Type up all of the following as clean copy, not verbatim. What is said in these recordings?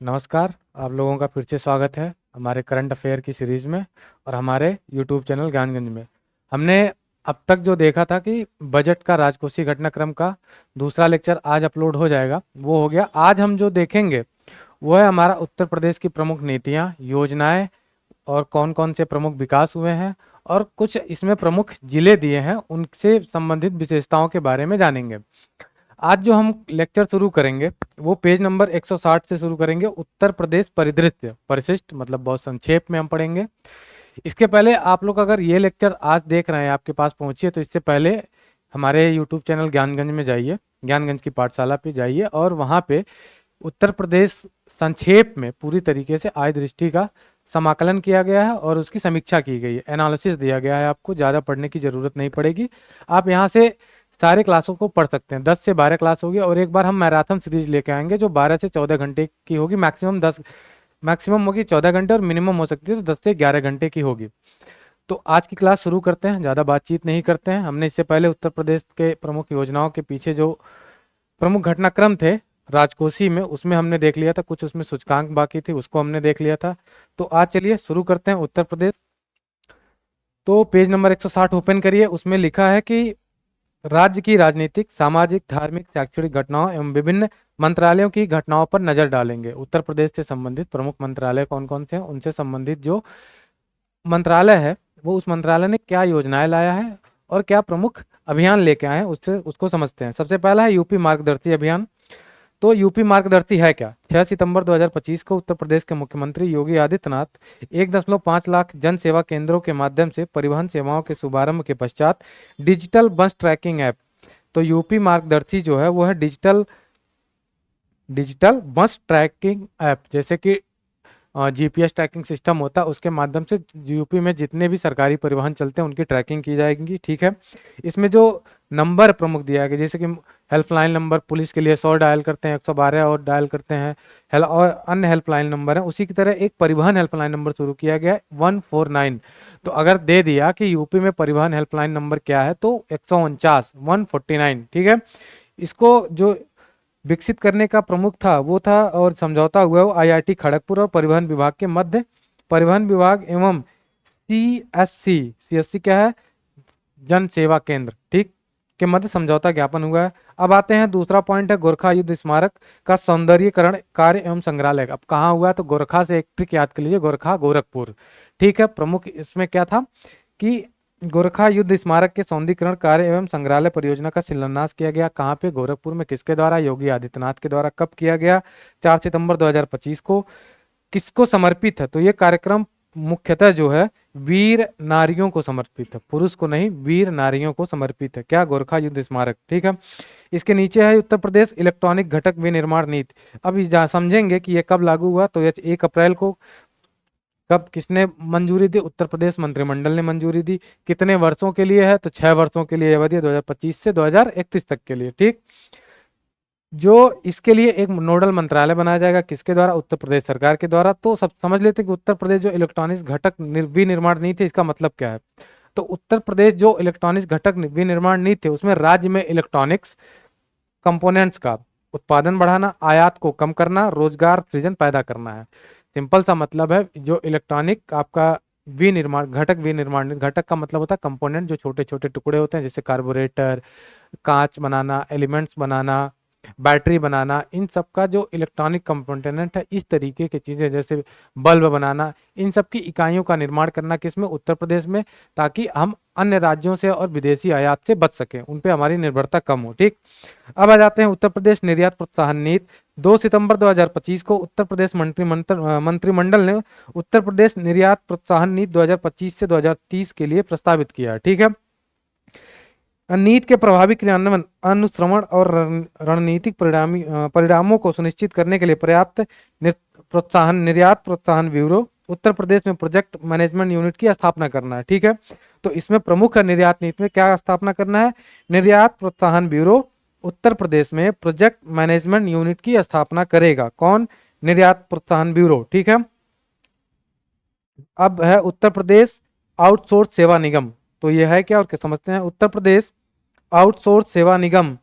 नमस्कार। आप लोगों का फिर से स्वागत है हमारे करंट अफेयर की सीरीज में और हमारे यूट्यूब चैनल ज्ञानगंज में। हमने अब तक जो देखा था कि बजट का राजकोषीय घटनाक्रम का दूसरा लेक्चर आज अपलोड हो जाएगा, वो हो गया। आज हम जो देखेंगे वो है हमारा उत्तर प्रदेश की प्रमुख नीतियाँ, योजनाएं और कौन कौन से प्रमुख विकास हुए हैं और कुछ इसमें प्रमुख जिले दिए हैं, उनसे संबंधित विशेषताओं के बारे में जानेंगे। आज जो हम लेक्चर शुरू करेंगे वो पेज नंबर 160 से शुरू करेंगे। उत्तर प्रदेश परिदृश्य परिशिष्ट मतलब बहुत संक्षेप में हम पढ़ेंगे। इसके पहले आप लोग अगर ये लेक्चर आज देख रहे हैं, आपके पास पहुंचिए, तो इससे पहले हमारे यूट्यूब चैनल ज्ञानगंज में जाइए, ज्ञानगंज की पाठशाला पे जाइए और वहाँ पे उत्तर प्रदेश संक्षेप में पूरी तरीके से आय दृष्टि का समाकलन किया गया है और उसकी समीक्षा की गई है, एनालिसिस दिया गया है। आपको ज़्यादा पढ़ने की ज़रूरत नहीं पड़ेगी, आप यहाँ से सारे क्लासों को पढ़ सकते हैं। 10 से 12 क्लास होगी और एक बार हम मैराथन सीरीज लेके आएंगे जो 12 से 14 घंटे की होगी। मैक्सिमम होगी 14 घंटे और मिनिमम हो सकती है तो 10 से 11 घंटे की होगी। तो आज की क्लास शुरू करते हैं, ज़्यादा बातचीत नहीं करते हैं। हमने इससे पहले उत्तर प्रदेश के प्रमुख योजनाओं के पीछे जो प्रमुख घटनाक्रम थे राजकोषीय में, उसमें हमने देख लिया था, कुछ उसमें सूचकांक बाकी थी, उसको हमने देख लिया था। तो आज चलिए शुरू करते हैं उत्तर प्रदेश। तो पेज नंबर 160 ओपन करिए, उसमें लिखा है कि राज्य की राजनीतिक, सामाजिक, धार्मिक, शैक्षणिक घटनाओं एवं विभिन्न मंत्रालयों की घटनाओं पर नजर डालेंगे। उत्तर प्रदेश से संबंधित प्रमुख मंत्रालय कौन कौन से हैं, उनसे संबंधित जो मंत्रालय है वो उस मंत्रालय ने क्या योजनाएं लाया है और क्या प्रमुख अभियान लेके आए हैं, उससे उसको समझते हैं। सबसे पहला है यूपी मार्गदर्शी अभियान। तो यूपी मार्गदर्शी है क्या? 6 सितंबर 2025 को उत्तर प्रदेश के मुख्यमंत्री योगी आदित्यनाथ 1.5 लाख जन सेवा केंद्रों के माध्यम से परिवहन सेवाओं के शुभारंभ के पश्चात डिजिटल बस ट्रैकिंग ऐप, तो यूपी मार्गदर्शी जो है वो है digital digital bus tracking app. जैसे कि जीपीएस ट्रैकिंग सिस्टम होता है, उसके माध्यम से यूपी में जितने भी सरकारी परिवहन चलते हैं उनकी ट्रैकिंग की जाएगी। ठीक है, इसमें जो नंबर प्रमुख दिया गया, जैसे कि हेल्पलाइन नंबर पुलिस के लिए 100 डायल करते हैं, 112 और डायल करते हैं, और अन्य हेल्पलाइन नंबर है, उसी की तरह एक परिवहन हेल्पलाइन नंबर शुरू किया गया है 149। तो अगर दे दिया कि यूपी में परिवहन हेल्पलाइन नंबर क्या है, तो 149 ठीक है। इसको जो विकसित करने का प्रमुख था वो था और समझौता हुआ वो आईआईटी खड़गपुर और परिवहन विभाग के मध्य, परिवहन विभाग एवं सीएससी क्या है, जन सेवा केंद्र, ठीक, के मध्य समझौता ज्ञापन हुआ है। अब आते हैं दूसरा पॉइंट है गोरखा युद्ध स्मारक का सौंदर्यीकरण कार्य एवं संग्रहालय। अब कहाँ हुआ है, तो गोरखा से एक ट्रिक याद कर लीजिए, गोरखा गोरखपुर। ठीक है, प्रमुख इसमें क्या था कि गोरखा युद्ध स्मारक के सौंदर्यीकरण कार्य एवं संग्रहालय परियोजना का शिलान्यास किया गया। कहाँ पे? गोरखपुर में। किसके द्वारा? योगी आदित्यनाथ के द्वारा। कब किया गया? 4 सितंबर 2025 को। किसको समर्पित है? तो ये कार्यक्रम मुख्यतः जो है वीर नारियों को समर्पित है, पुरुष को नहीं, वीर नारियों को समर्पित है। क्या? गोरखा युद्ध स्मारक। ठीक है, इसके नीचे है उत्तर प्रदेश इलेक्ट्रॉनिक घटक विनिर्माण नीति। अब समझेंगे कि ये कब लागू हुआ, तो ये 1 अप्रैल को। कब किसने मंजूरी दी? उत्तर प्रदेश मंत्रिमंडल ने मंजूरी दी। कितने वर्षों के लिए है? तो 6 वर्षों के लिए अवधि है, 2025 से 2031 तक के लिए। ठीक, जो इसके लिए एक नोडल मंत्रालय बनाया जाएगा, किसके द्वारा? उत्तर प्रदेश सरकार के द्वारा। तो सब समझ लेते हैं कि उत्तर प्रदेश जो इलेक्ट्रॉनिक्स घटक विनिर्माण नीति थे, इसका मतलब क्या है। तो उत्तर प्रदेश जो इलेक्ट्रॉनिक्स घटक विनिर्माण नीति थे, उसमें राज्य में इलेक्ट्रॉनिक्स कंपोनेंट्स का उत्पादन बढ़ाना, आयात को कम करना, रोजगार सृजन पैदा करना है। सिंपल सा मतलब है, जो इलेक्ट्रॉनिक आपका विनिर्माण घटक का मतलब होता है कंपोनेंट, जो छोटे छोटे टुकड़े होते हैं, जैसे कार्बोरेटर, कांच बनाना, एलिमेंट्स बनाना, बैटरी बनाना, इन सब का जो इलेक्ट्रॉनिक कंपोनेंट है, इस तरीके की चीज़ें, जैसे बल्ब बनाना, इन सब की इकाइयों का निर्माण करना किसमें? उत्तर प्रदेश में, ताकि हम अन्य राज्यों से और विदेशी आयात से बच सकें, उन पे हमारी निर्भरता कम हो। ठीक, अब आ जाते हैं उत्तर प्रदेश निर्यात प्रोत्साहन नीति। 2 सितंबर 2025 को उत्तर प्रदेश मंत्रिमंडल ने उत्तर प्रदेश निर्यात प्रोत्साहन नीति 2025 से 2030 के लिए प्रस्तावित किया। ठीक है, नीति के प्रभावी क्रियान्वयन, अनुश्रवण और रणनीतिक परिणामों को सुनिश्चित करने के लिए पर्याप्त निर्यात प्रोत्साहन ब्यूरो उत्तर प्रदेश में प्रोजेक्ट मैनेजमेंट यूनिट की स्थापना करना है। ठीक है, तो इसमें प्रमुख है निर्यात नीति में क्या स्थापना करना है? निर्यात प्रोत्साहन ब्यूरो उत्तर प्रदेश में प्रोजेक्ट मैनेजमेंट यूनिट की स्थापना करेगा। कौन? निर्यात प्रोत्साहन ब्यूरो। ठीक है, अब है उत्तर प्रदेश आउटसोर्स सेवा निगम। तो यह है क्या और क्या समझते हैं? उत्तर प्रदेश आउटसोर्स सेवा निगम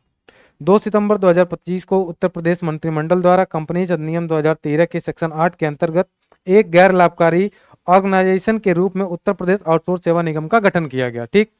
2 सितंबर 2025 को उत्तर प्रदेश मंत्रिमंडल द्वारा कंपनीज अधिनियम 2013 के सेक्शन 8 के अंतर्गत एक गैर लाभकारी ऑर्गेनाइजेशन के रूप में उत्तर प्रदेश आउटसोर्स सेवा निगम का गठन किया गया। ठीक,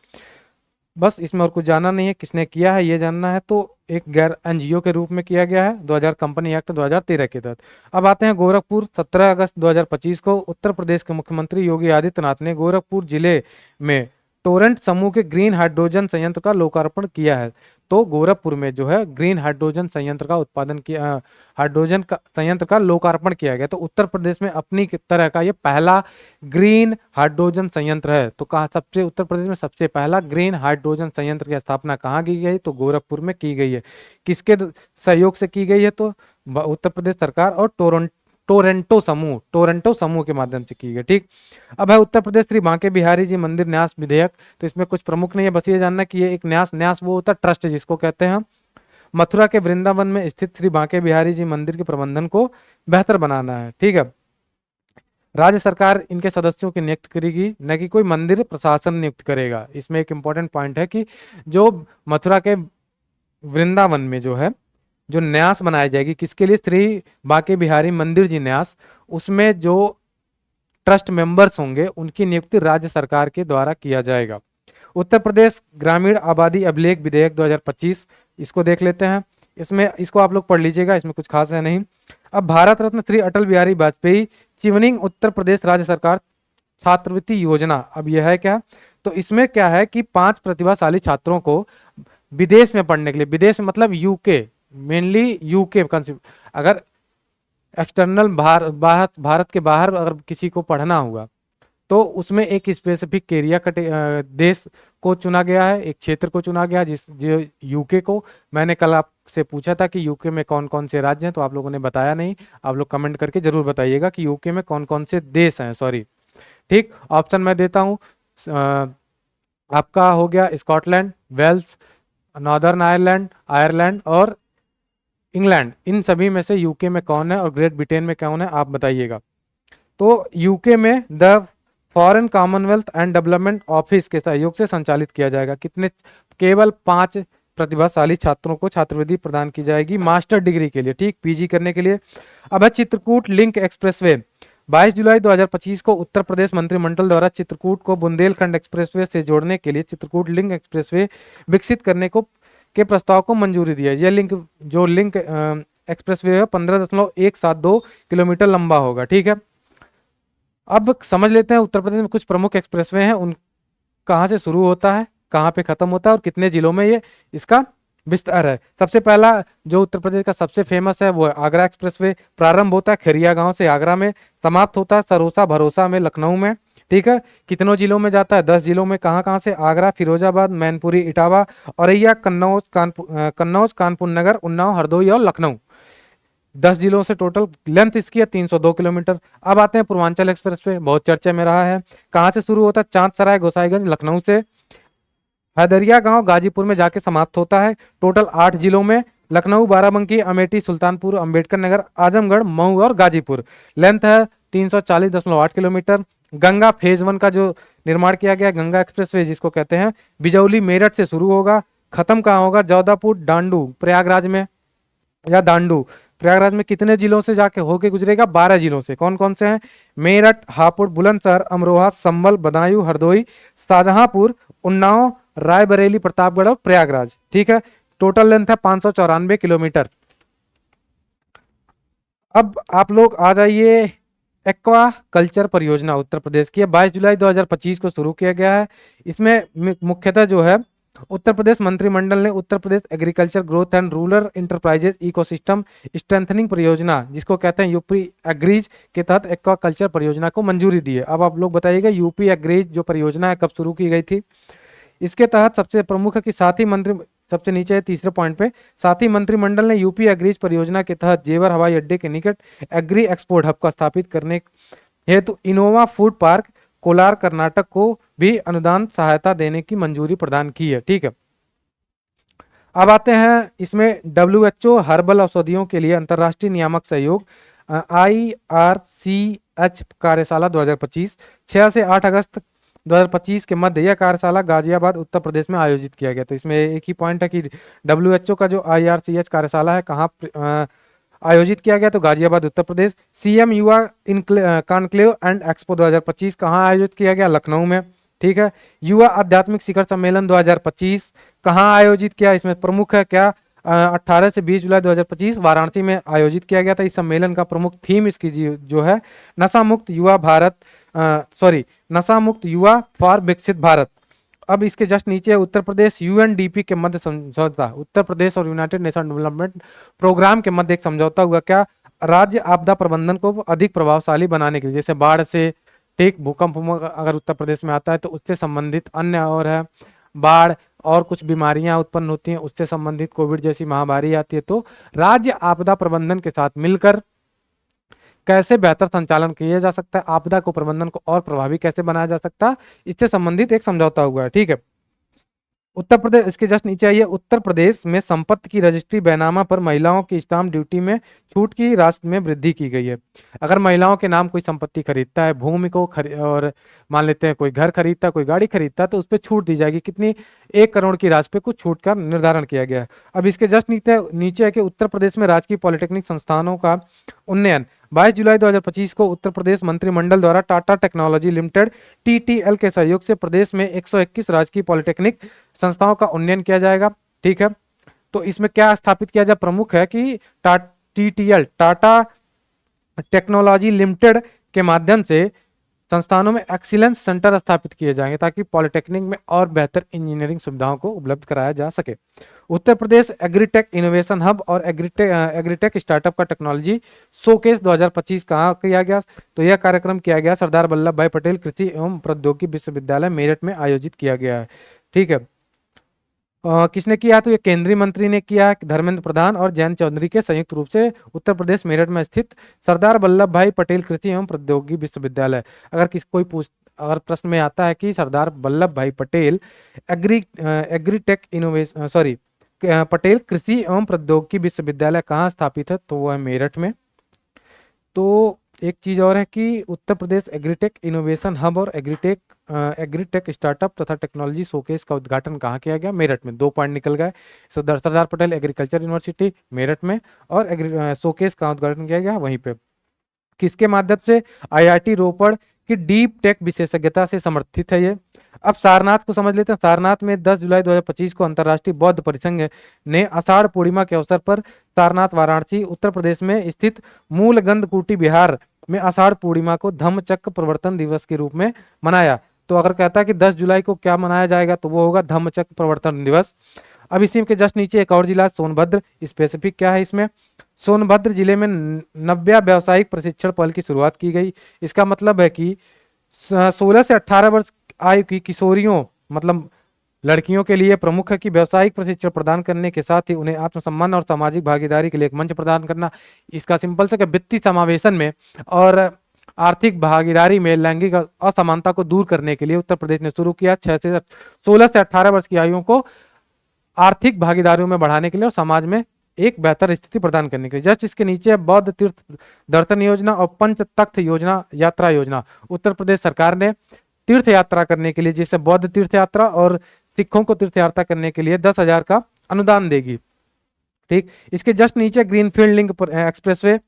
बस इसमें और कुछ जानना नहीं है, किसने किया है ये जानना है। तो एक गैर एनजीओ के रूप में किया गया है 2000 कंपनी एक्ट 2013 के तहत। अब आते हैं गोरखपुर। 17 अगस्त 2025 को उत्तर प्रदेश के मुख्यमंत्री योगी आदित्यनाथ ने गोरखपुर जिले में टोरेंट समूह के ग्रीन हाइड्रोजन संयंत्र का लोकार्पण किया है। तो गोरखपुर में जो है ग्रीन हाइड्रोजन संयंत्र का उत्पादन किया, हाइड्रोजन का संयंत्र का लोकार्पण किया गया। तो उत्तर प्रदेश में अपनी तरह का ये पहला ग्रीन हाइड्रोजन संयंत्र है। तो कहा सबसे उत्तर प्रदेश में सबसे पहला ग्रीन हाइड्रोजन संयंत्र की स्थापना कहाँ की गई? तो गोरखपुर में की गई है। किसके सहयोग से की गई है? तो उत्तर प्रदेश सरकार और टोरंटो समूह के माध्यम से की गई। ठीक, अब है उत्तर प्रदेश श्री बांके बिहारी जी मंदिर न्यास विधेयक। तो इसमें कुछ प्रमुख नहीं है, बस ये जानना कि ये एक न्यास वो होता है ट्रस्ट जिसको कहते हैं। मथुरा के वृंदावन में स्थित श्री बांके बिहारी जी मंदिर के प्रबंधन को बेहतर बनाना है। ठीक है, राज्य सरकार इनके सदस्यों की नियुक्त करेगी, न कि कोई मंदिर प्रशासन नियुक्त करेगा। इसमें एक इंपॉर्टेंट पॉइंट है कि जो मथुरा के वृंदावन में जो है जो न्यास बनाई जाएगी, किसके लिए? श्री बांके बिहारी मंदिर जी न्यास, उसमें जो ट्रस्ट मेंबर्स होंगे उनकी नियुक्ति राज्य सरकार के द्वारा किया जाएगा। उत्तर प्रदेश ग्रामीण आबादी अभिलेख विधेयक 2025, इसको देख लेते हैं। इसको आप लोग पढ़ लीजिएगा, इसमें कुछ खास है नहीं। अब भारत रत्न श्री अटल बिहारी वाजपेयी चिवनिंग उत्तर प्रदेश राज्य सरकार छात्रवृत्ति योजना। अब यह है क्या? तो इसमें क्या है कि 5 प्रतिभाशाली छात्रों को विदेश में पढ़ने के लिए, विदेश मतलब यूके, मेनली यूके, अगर एक्सटर्नल भारत के बाहर अगर किसी को पढ़ना होगा तो उसमें एक स्पेसिफिक एरिया देश को चुना गया है, एक क्षेत्र को चुना गया जो यूके को। मैंने कल आपसे पूछा था कि यूके में कौन कौन से राज्य हैं, तो आप लोगों ने बताया नहीं। आप लोग कमेंट करके जरूर बताइएगा कि यूके में कौन कौन से देश हैं। सॉरी, ठीक, ऑप्शन मैं देता हूँ। आपका हो गया Scotland, Wales, Northern Ireland, Ireland और इंग्लैंड। इन सभी में से यूके में कौन है और ग्रेट ब्रिटेन में कौन है, आप बताइएगा। तो यूके में the foreign Commonwealth and development office के सहयोग से संचालित किया जाएगा। कितने? केवल 5 प्रतिभाशाली छात्रों को छात्रवृत्ति प्रदान की जाएगी मास्टर डिग्री के लिए। ठीक, पीजी करने के लिए। अब है चित्रकूट लिंक एक्सप्रेसवे। 22 जुलाई 2025 को उत्तर प्रदेश मंत्रिमंडल द्वारा चित्रकूट को बुंदेलखंड एक्सप्रेसवे से जोड़ने के लिए चित्रकूट लिंक एक्सप्रेसवे विकसित करने के प्रस्ताव को मंजूरी दी है। यह लिंक एक्सप्रेसवे है 15.172 किलोमीटर लंबा होगा। ठीक है, अब समझ लेते हैं उत्तर प्रदेश में कुछ प्रमुख एक्सप्रेसवे हैं, उन कहाँ से शुरू होता है, कहाँ पे खत्म होता है और कितने जिलों में ये इसका विस्तार है। सबसे पहला जो उत्तर प्रदेश का सबसे फेमस है वो है आगरा एक्सप्रेसवे। प्रारंभ होता है खैरिया गांव से आगरा में, समाप्त होता है सरोसा भरोसा में लखनऊ में। ठीक है, कितनों जिलों में जाता है? 10 जिलों में। कहाँ कहाँ से? आगरा, फिरोजाबाद, मैनपुरी, इटावा, औरैया, कन्नौज, कानपुर नगर, उन्नाव, हरदोई और लखनऊ। 10 जिलों से टोटल लेंथ इसकी है 302 किलोमीटर। अब आते हैं पूर्वांचल एक्सप्रेस पे, बहुत चर्चा में रहा है। कहाँ से शुरू होता है? चांदसराय गोसाईगंज लखनऊ से, हैदरिया गांव गाजीपुर में जाके समाप्त होता है। टोटल 8 जिलों में, लखनऊ, बाराबंकी, अमेठी, सुल्तानपुर, अंबेडकर नगर, आजमगढ़, मऊ और गाजीपुर। लेंथ है 340.8 किलोमीटर। गंगा फेज 1 का जो निर्माण किया गया गंगा एक्सप्रेसवे जिसको कहते हैं, बिजौली मेरठ से शुरू होगा, खत्म कहाँ होगा? जौदापुर, डांडू प्रयागराज में, या दांडू प्रयागराज में। कितने जिलों से जाके होके गुजरेगा? 12 जिलों से। कौन कौन से हैं? मेरठ, हापुड़, बुलंदशहर, अमरोहा, संभल, बदायूं, हरदोई, शाहजहांपुर, उन्नाव, रायबरेली, प्रतापगढ़ और प्रयागराज। ठीक है, टोटल लेंथ है 594 किलोमीटर। अब आप लोग आ जाइए, एक्वा कल्चर परियोजना उत्तर प्रदेश की है, 22 जुलाई 2025 को शुरू किया गया है। इसमें मुख्यतः जो है उत्तर प्रदेश मंत्रिमंडल ने Uttar Pradesh agriculture growth and rural enterprises ecosystem strengthening परियोजना जिसको कहते हैं यूपी एग्रीज के तहत एक्वा कल्चर परियोजना को मंजूरी दी है। अब आप लोग बताइएगा यूपी एग्रीज जो परियोजना है कब शुरू की गई थी? इसके तहत सबसे प्रमुख है कि सबसे नीचे है तीसरे पॉइंट पे, साथ ही मंत्रिमंडल ने यूपी एग्रीज परियोजना के तहत जेवर हवाई अड्डे के निकट एग्री एक्सपोर्ट हब का स्थापित करने हेतु Innova food park Kolar Karnataka को भी अनुदान सहायता देने की मंजूरी प्रदान की है। ठीक है, अब आते हैं इसमें WHO हर्बल औषधियों के लिए अंतर्राष्ट्रीय नियामक सहयोग IRCH कार्यशाला 2025 6 से 8 अगस्त 2025 के मध्य यह कार्यशाला गाजियाबाद उत्तर प्रदेश में आयोजित किया गया। तो इसमें एक ही पॉइंट है कि WHO का जो IRCH कार्यशाला है कहाँ आयोजित किया गया, तो गाजियाबाद उत्तर प्रदेश। सीएम युवा कॉन्क्लेव एंड एक्सपो 2025 कहाँ आयोजित किया गया, लखनऊ में। ठीक है, युवा आध्यात्मिक शिखर सम्मेलन 2025 कहाँ आयोजित किया, इसमें प्रमुख है क्या, 18 से 20 जुलाई 2025 वाराणसी में आयोजित किया गया था। इस सम्मेलन का प्रमुख थीम इसकी जो है नशा मुक्त युवा भारत, नशा मुक्त युवा फॉर विकसित भारत। अब इसके जस्ट नीचे उत्तर प्रदेश UNDP के मध्य समझौता, उत्तर प्रदेश और यूनाइटेड नेशन डेवलपमेंट प्रोग्राम के मध्य एक समझौता हुआ क्या, राज्य आपदा प्रबंधन को अधिक प्रभावशाली बनाने के लिए, जैसे बाढ़ से, ठीक, भूकंप अगर उत्तर प्रदेश में आता है तो उससे संबंधित अन्य और है, बाढ़ और कुछ बीमारियां उत्पन्न होती हैं उससे संबंधित, कोविड जैसी महामारी आती है, तो राज्य आपदा प्रबंधन के साथ मिलकर कैसे बेहतर संचालन किया जा सकता है, आपदा को प्रबंधन को और प्रभावी कैसे बनाया जा सकता है, इससे संबंधित एक समझौता हुआ है। ठीक है, उत्तर प्रदेश, इसके जस्ट नीचे आइए, उत्तर प्रदेश में संपत्ति की रजिस्ट्री बैनामा पर महिलाओं की स्टाम्प ड्यूटी में छूट की राशि में वृद्धि की गई है। अगर महिलाओं के नाम कोई संपत्ति खरीदता है, भूमि को और मान लेते हैं कोई घर खरीदता है, कोई गाड़ी खरीदता है, तो उस पर छूट दी जाएगी, कितनी, 1 करोड़ की राशि पे कुछ छूट का निर्धारण किया गया है। अब इसके जस्ट नीचे है कि उत्तर प्रदेश में राजकीय पॉलिटेक्निक संस्थानों का उन्नयन, 22 जुलाई 2025 को उत्तर प्रदेश मंत्रिमंडल द्वारा टाटा टेक्नोलॉजी लिमिटेड TTL के सहयोग से प्रदेश में 121 राजकीय पॉलिटेक्निक संस्थाओं का उन्नयन किया जाएगा। ठीक है, तो इसमें क्या स्थापित किया जाए, प्रमुख है कि TTL टाटा टेक्नोलॉजी लिमिटेड के माध्यम से संस्थानों में एक्सीलेंस सेंटर स्थापित किए जाएंगे ताकि पॉलिटेक्निक में और बेहतर इंजीनियरिंग सुविधाओं को उपलब्ध कराया जा सके। Uttar Pradesh agritech innovation hub और एग्रीटेक स्टार्टअप का टेक्नोलॉजी शोकेस 2025 कहाँ किया गया, तो यह कार्यक्रम किया गया सरदार वल्लभ भाई पटेल कृषि एवं प्रौद्योगिकी विश्वविद्यालय मेरठ में आयोजित किया गया है। ठीक है, किसने किया, तो ये केंद्रीय मंत्री ने किया, धर्मेंद्र प्रधान और जयंत चौधरी के संयुक्त रूप से उत्तर प्रदेश मेरठ में स्थित सरदार वल्लभ भाई पटेल कृषि एवं प्रौद्योगिकी विश्वविद्यालय। अगर अगर प्रश्न में आता है कि सरदार वल्लभ भाई पटेल एग्रीटेक इनोवेशन पटेल कृषि एवं प्रौद्योगिकी विश्वविद्यालय कहाँ स्थापित है, तो वो है मेरठ में। तो एक चीज और है कि Uttar Pradesh agritech innovation hub और एग्रीटेक स्टार्टअप तथा टेक्नोलॉजी शोकेस का उद्घाटन कहाँ किया गया, मेरठ में। 2 पॉइंट निकल गए, सरदार पटेल एग्रीकल्चर यूनिवर्सिटी मेरठ में और शोकेस का उद्घाटन किया गया वहीं पे। किसके माध्यम से, IIT रोपड़ की डीप टेक विशेषज्ञता से समर्थित है ये। अब सारनाथ को समझ लेते हैं। सारनाथ में 10 जुलाई 2025 को अंतर्राष्ट्रीय बौद्ध परिसंघ ने आषाढ़ पूर्णिमा के अवसर पर सारनाथ वाराणसी उत्तर प्रदेश में स्थित मूल गंधकुटी बिहार में आषाढ़ पूर्णिमा को धम्मचक्र प्रवर्तन दिवस के रूप में मनाया। तो अगर कहता है कि 10 जुलाई को क्या मनाया जाएगा, तो वो होगा धम्मचक्र प्रवर्तन दिवस। अब इसी के जस्ट नीचे एक और जिला सोनभद्र, स्पेसिफिक क्या है इसमें, सोनभद्र जिले में नव्या व्यावसायिक प्रशिक्षण पहल की शुरुआत की गई। इसका मतलब है कि 16 से 18 वर्ष आयु की किशोरियों मतलब लड़कियों के लिए प्रमुख है कि व्यावसायिक प्रशिक्षण प्रदान करने के साथ ही उन्हें आत्मसम्मान और सामाजिक भागीदारी के लिए एक मंच प्रदान करना। इसका सिंपल से वित्तीय समावेशन में और आर्थिक भागीदारी में लैंगिक असमानता को दूर करने के लिए उत्तर प्रदेश ने शुरू किया 16 से 18 वर्ष की आयु को आर्थिक भागीदारियों में बढ़ाने के लिए और समाज में एक बेहतर स्थिति प्रदान करने के लिए। जस्ट इसके नीचे बौद्ध तीर्थ दर्शन योजना और पंच तख्त योजना यात्रा योजना। उत्तर प्रदेश सरकार ने तीर्थ यात्रा करने के लिए, जैसे बौद्ध तीर्थ यात्रा और सिखों को तीर्थ यात्रा करने के लिए 10,000 का अनुदान देगी। ठीक, इसके जस्ट नीचे ग्रीनफील्ड लिंक एक्सप्रेसवे।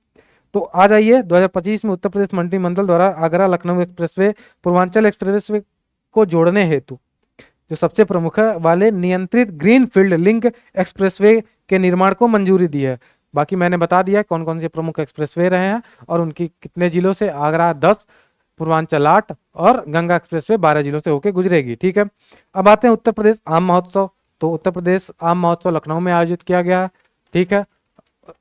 तो आ जाइए, 2025 में उत्तर प्रदेश मंत्रिमंडल द्वारा आगरा लखनऊ एक्सप्रेसवे पूर्वांचल एक्सप्रेसवे को जोड़ने हेतु जो सबसे प्रमुख है वाले नियंत्रित ग्रीनफील्ड लिंक एक्सप्रेसवे के निर्माण को मंजूरी दी है। बाकी मैंने बता दिया कौन कौन से प्रमुख एक्सप्रेसवे रहे हैं और उनकी कितने जिलों से, आगरा 10, पूर्वांचल 8 और गंगा एक्सप्रेसवे 12 जिलों से होकर गुजरेगी। ठीक है, अब आते हैं उत्तर प्रदेश आम महोत्सव। तो उत्तर प्रदेश आम महोत्सव लखनऊ में आयोजित किया गया। ठीक है,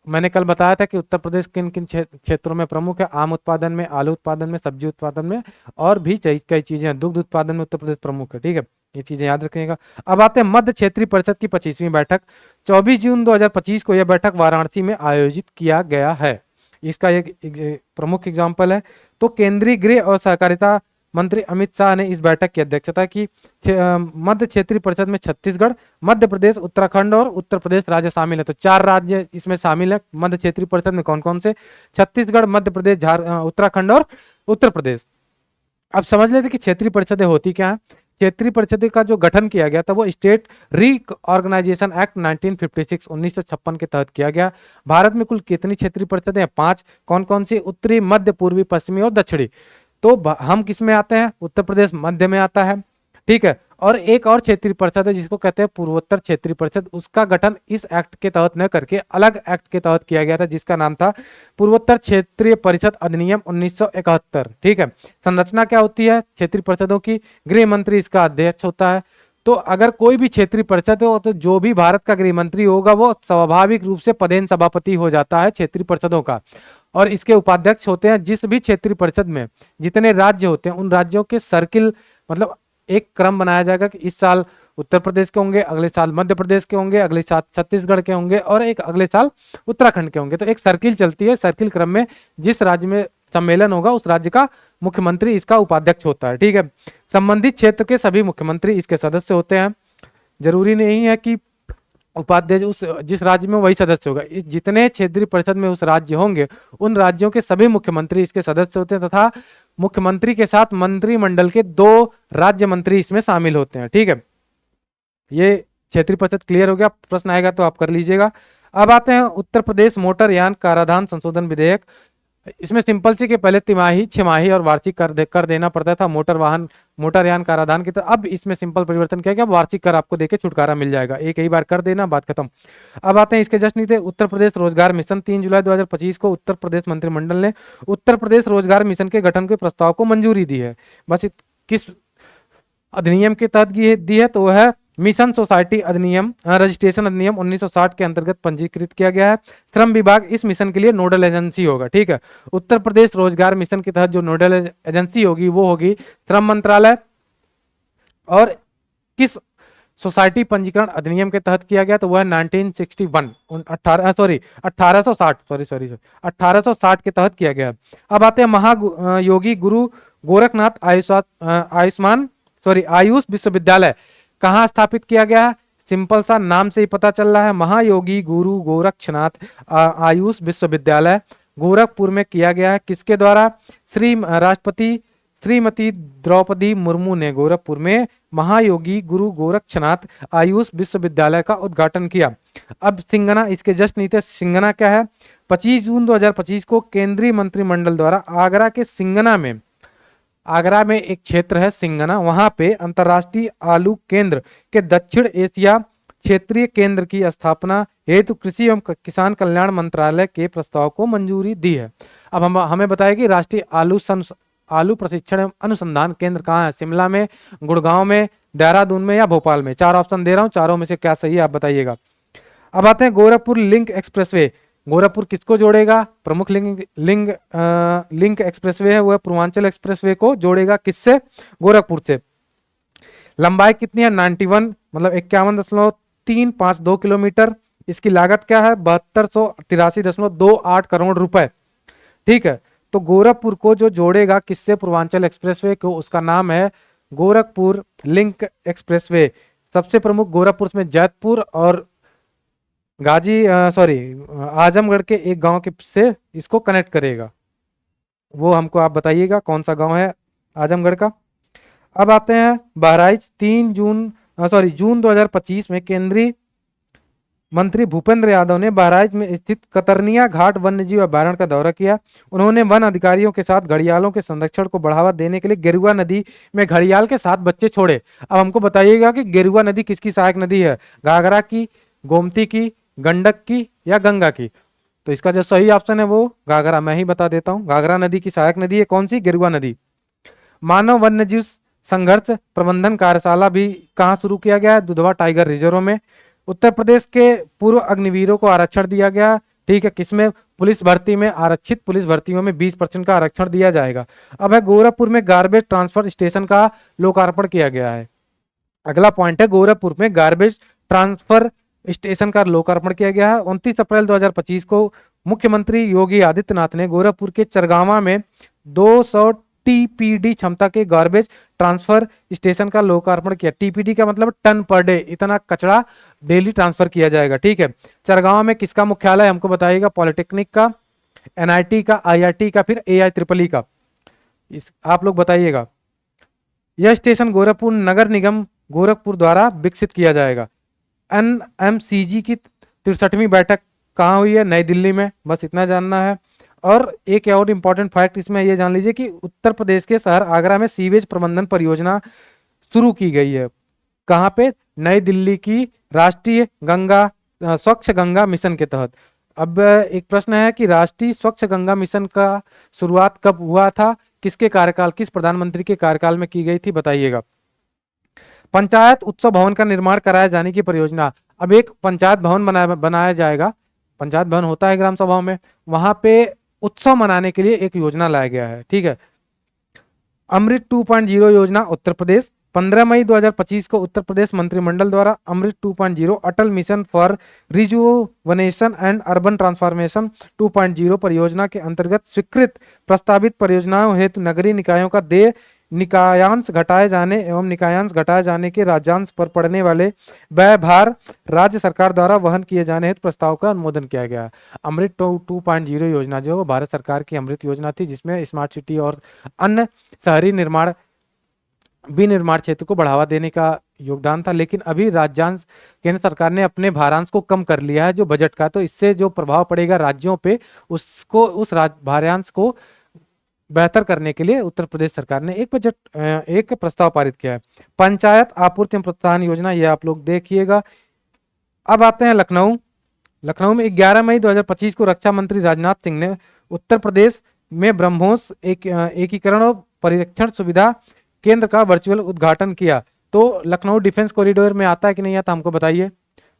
मैंने कल बताया था कि उत्तर प्रदेश किन किन क्षेत्रों में प्रमुख है, आम उत्पादन में, आलू उत्पादन में, सब्जी उत्पादन में और भी कई चीजें हैं। दुग्ध उत्पादन में उत्तर प्रदेश प्रमुख है। ठीक है, ये चीजें याद रखिएगा। अब आते हैं मध्य क्षेत्रीय परिषद की 25वीं बैठक। 24 जून 2025 को यह बैठक वाराणसी में आयोजित किया गया है। इसका एक प्रमुख एग्जाम्पल है। तो केंद्रीय गृह और सहकारिता मंत्री अमित शाह ने इस बैठक की अध्यक्षता की। मध्य क्षेत्रीय परिषद में छत्तीसगढ़, मध्य प्रदेश, उत्तराखंड और उत्तर प्रदेश राज्य शामिल है। तो 4 राज्य इसमें शामिल है मध्य क्षेत्रीय परिषद में। कौन कौन से, छत्तीसगढ़, मध्य प्रदेश, उत्तराखंड और उत्तर प्रदेश। अब समझ लेते कि क्षेत्रीय परिषदें होती क्या है। क्षेत्रीय परिषद का जो गठन किया गया था वो स्टेट रीऑर्गेनाइजेशन एक्ट 1956 1956 के तहत किया गया। भारत में कुल कितनी क्षेत्रीय परिषदें हैं? 5। कौन कौन सी? उत्तरी, मध्य, पूर्वी, पश्चिमी और दक्षिणी। तो हम किस में आते हैं? उत्तर प्रदेश मध्य में आता है, ठीक है। और एक और क्षेत्रीय परिषद है जिसको कहते हैं पूर्वोत्तर क्षेत्रीय परिषद, उसका गठन इस एक्ट के तहत न करके अलग एक्ट के तहत किया गया था जिसका नाम था पूर्वोत्तर क्षेत्रीय परिषद अधिनियम 1971, ठीक है। संरचना क्या होती है क्षेत्रीय परिषदों की? गृह मंत्री इसका अध्यक्ष होता है। तो अगर कोई भी क्षेत्रीय परिषद हो तो जो भी भारत का गृह मंत्री होगा वो स्वाभाविक रूप से पदेन सभापति हो जाता है क्षेत्रीय परिषदों का। और इसके उपाध्यक्ष होते हैं जिस भी क्षेत्रीय परिषद में जितने राज्य होते हैं उन राज्यों के सर्किल, मतलब एक क्रम बनाया जाएगा कि इस साल उत्तर प्रदेश के होंगे, अगले साल मध्य प्रदेश के होंगे, अगले साल छत्तीसगढ़ के होंगे और एक अगले साल उत्तराखंड के होंगे। तो एक सर्किल चलती है, सर्किल क्रम में जिस राज्य में सम्मेलन होगा उस राज्य का मुख्यमंत्री इसका उपाध्यक्ष होता है, ठीक है। संबंधित क्षेत्र के सभी मुख्यमंत्री इसके सदस्य होते हैं। जरूरी नहीं है कि उपाध्यक्ष उस जिस राज्य में वही सदस्य होगा, जितने क्षेत्रीय परिषद में उस राज्य होंगे उन राज्यों के सभी मुख्यमंत्री इसके सदस्य होते हैं तथा मुख्यमंत्री के साथ मंत्रिमंडल के 2 राज्य मंत्री इसमें शामिल होते हैं, ठीक है। ये क्षेत्रीय परिषद क्लियर हो गया। प्रश्न आएगा तो आप कर लीजिएगा। अब आते हैं उत्तर प्रदेश मोटर यान कराधान संशोधन विधेयक। इसमें सिंपल सी के पहले तिमाही, छमाही और वार्षिक कर देना पड़ता था मोटर यान कराधान की। तो अब इसमें सिंपल परिवर्तन किया गया, वार्षिक कर आपको देके छुटकारा मिल जाएगा, एक ही बार कर देना, बात खत्म। अब आते हैं इसके जस्ट नीचे उत्तर प्रदेश रोजगार मिशन। 3 जुलाई 2025 को उत्तर प्रदेश मंत्रिमंडल ने उत्तर प्रदेश रोजगार मिशन के गठन के प्रस्ताव को मंजूरी दी है। बस किस अधिनियम के तहत दी है? तो वह है मिशन सोसाइटी अधिनियम, रजिस्ट्रेशन अधिनियम 1960 के अंतर्गत पंजीकृत किया गया है। श्रम विभाग इस मिशन के लिए नोडल एजेंसी होगा, ठीक है। उत्तर प्रदेश रोजगार मिशन के तहत जो नोडल एजेंसी होगी वो होगी श्रम मंत्रालय। और किस सोसाइटी पंजीकरण अधिनियम के तहत किया गया? तो वह 1961 1860 के तहत किया गया। अब आते हैं महायोगी गुरु गोरखनाथ आयुष विश्वविद्यालय कहाँ स्थापित किया गया है? सिंपल सा नाम से ही पता चल रहा है, महायोगी गुरु गोरक्षनाथ आयुष विश्वविद्यालय गोरखपुर में किया गया है। किसके द्वारा? राष्ट्रपति श्रीमती द्रौपदी मुर्मू ने गोरखपुर में महायोगी गुरु गोरक्षनाथ आयुष विश्वविद्यालय का उद्घाटन किया। अब सिंगना, इसके जस्ट नीचे सिंगना क्या है? 25 जून 2025 को केंद्रीय मंत्रिमंडल द्वारा आगरा में एक क्षेत्र है सिंगना, वहां पे अंतर्राष्ट्रीय आलू केंद्र के दक्षिण एशिया क्षेत्रीय केंद्र की स्थापना हेतु कृषि एवं किसान कल्याण मंत्रालय के प्रस्ताव को मंजूरी दी है। अब हमें बताया कि राष्ट्रीय आलू प्रशिक्षण एवं अनुसंधान केंद्र कहाँ है? शिमला में, गुड़गांव में, देहरादून में या भोपाल में? 4 ऑप्शन दे रहा हूँ, चारों में से क्या सही है आप बताइएगा। अब आते हैं गोरखपुर लिंक एक्सप्रेसवे। गोरखपुर किसको जोड़ेगा? प्रमुख लिंक एक्सप्रेसवे है वो पूर्वांचल एक्सप्रेसवे को जोड़ेगा। किससे? गोरखपुर से। लंबाई कितनी है? 91 मतलब 51.352 किलोमीटर। इसकी लागत क्या है? 7283.28 करोड़ रुपए, ठीक है। तो गोरखपुर को जो जोड़ेगा किससे? पूर्वांचल एक्सप्रेसवे को, उसका नाम है गोरखपुर लिंक एक्सप्रेसवे। सबसे प्रमुख गोरखपुर में जैतपुर और आजमगढ़ के एक गांव के से इसको कनेक्ट करेगा, वो हमको आप बताइएगा कौन सा गांव है आजमगढ़ का। अब आते हैं बहराइच। जून 2025 में केंद्रीय मंत्री भूपेंद्र यादव ने बहराइच में स्थित कतरनिया घाट वन्यजीव अभयारण्य का दौरा किया। उन्होंने वन अधिकारियों के साथ घड़ियालों के संरक्षण को बढ़ावा देने के लिए गेरुआ नदी में घड़ियाल के 7 बच्चे छोड़े। अब हमको बताइएगा कि गेरुआ नदी किसकी सहायक नदी है? घाघरा की, गोमती की, गंडक की या गंगा की? तो इसका जो सही ऑप्शन है वो घाघरा, मैं ही बता देता हूं, घाघरा नदी की सहायक नदी है कौन सी? गेरुआ नदी। मानव वन्यजीव संघर्ष प्रबंधन कार्यशाला भी कहाँ शुरू किया गया है? दुधवा टाइगर रिजर्व में। उत्तर प्रदेश के पूर्व अग्निवीरों को आरक्षण दिया गया, ठीक है। किसमें? पुलिस भर्ती में, आरक्षित पुलिस भर्तियों में 20% का आरक्षण दिया जाएगा। अब है गोरखपुर में गार्बेज ट्रांसफर स्टेशन का लोकार्पण किया गया है। अगला पॉइंट है गोरखपुर में गार्बेज ट्रांसफर स्टेशन का लोकार्पण किया गया है। 29 अप्रैल 2025 को मुख्यमंत्री योगी आदित्यनाथ ने गोरखपुर के चरगावा में 200 टीपीडी क्षमता के गार्बेज ट्रांसफर स्टेशन का लोकार्पण किया। टीपीडी का मतलब टन पर डे, इतना कचरा डेली ट्रांसफर किया जाएगा, ठीक है। चरगावा में किसका मुख्यालय हमको बताइएगा? पॉलिटेक्निक का, एनआईटी का, आईआईटी का, फिर एआईईई का। आप लोग बताइएगा। यह स्टेशन गोरखपुर नगर निगम गोरखपुर द्वारा विकसित किया जाएगा। एनएमसीजी की 63वीं बैठक कहाँ हुई है? नई दिल्ली में। बस इतना जानना है। और एक और इम्पॉर्टेंट फैक्ट इसमें ये जान लीजिए कि उत्तर प्रदेश के शहर आगरा में सीवेज प्रबंधन परियोजना शुरू की गई है। कहाँ पे? नई दिल्ली की राष्ट्रीय गंगा स्वच्छ गंगा मिशन के तहत। अब एक प्रश्न है कि राष्ट्रीय स्वच्छ गंगा मिशन का शुरुआत कब हुआ था, किसके कार्यकाल, किस प्रधानमंत्री के कार्यकाल में की गई थी, बताइएगा। पंचायत उत्सव भवन का निर्माण कराए जाने की परियोजना। अब एक पंचायत भवन बनाया जाएगा। पंचायत भवन होता है ग्राम सभाओं में, वहां पे उत्सव मनाने के लिए एक योजना लाया गया है। ठीक है। अमृत 2.0 योजना उत्तर प्रदेश। 15 मई 2025 को उत्तर प्रदेश मंत्रिमंडल द्वारा Amrut 2.0 Atal mission for rejuvenation and urban transformation 2.0 परियोजना के अंतर्गत स्वीकृत प्रस्तावित परियोजनाओं हेतु नगरीय निकायों का देय निकायांश घटाए जाने एवं निकायांश घटाए जाने के राज्यांश पर पड़ने वाले व्यय भार राज्य सरकार द्वारा वहन किए जाने हेतु प्रस्ताव का अनुमोदन किया गया। अमृत 2.0 योजना जो भारत सरकार की अमृत योजना थी, जिसमें स्मार्ट सिटी और अन्य शहरी निर्माण विनिर्माण क्षेत्र को बढ़ावा देने का योगदान था। लेकिन अभी राज्यांश केंद्र सरकार ने अपने भारांश को कम कर लिया है जो बजट का, तो इससे जो प्रभाव पड़ेगा राज्यों पे, उसको उस भारांश को बेहतर करने के लिए उत्तर प्रदेश सरकार ने एक प्रस्ताव पारित किया है। पंचायत आपूर्ति एवं प्रोत्साहन योजना, ये आप लोग देखिएगा। अब आते हैं लखनऊ। लखनऊ में 11 मई 2025 को रक्षा मंत्री राजनाथ सिंह ने उत्तर प्रदेश में ब्रह्मोस एकीकरण और परिरक्षण सुविधा केंद्र का वर्चुअल उद्घाटन किया। तो लखनऊ डिफेंस कॉरिडोर में आता है कि नहीं आता, हमको बताइए।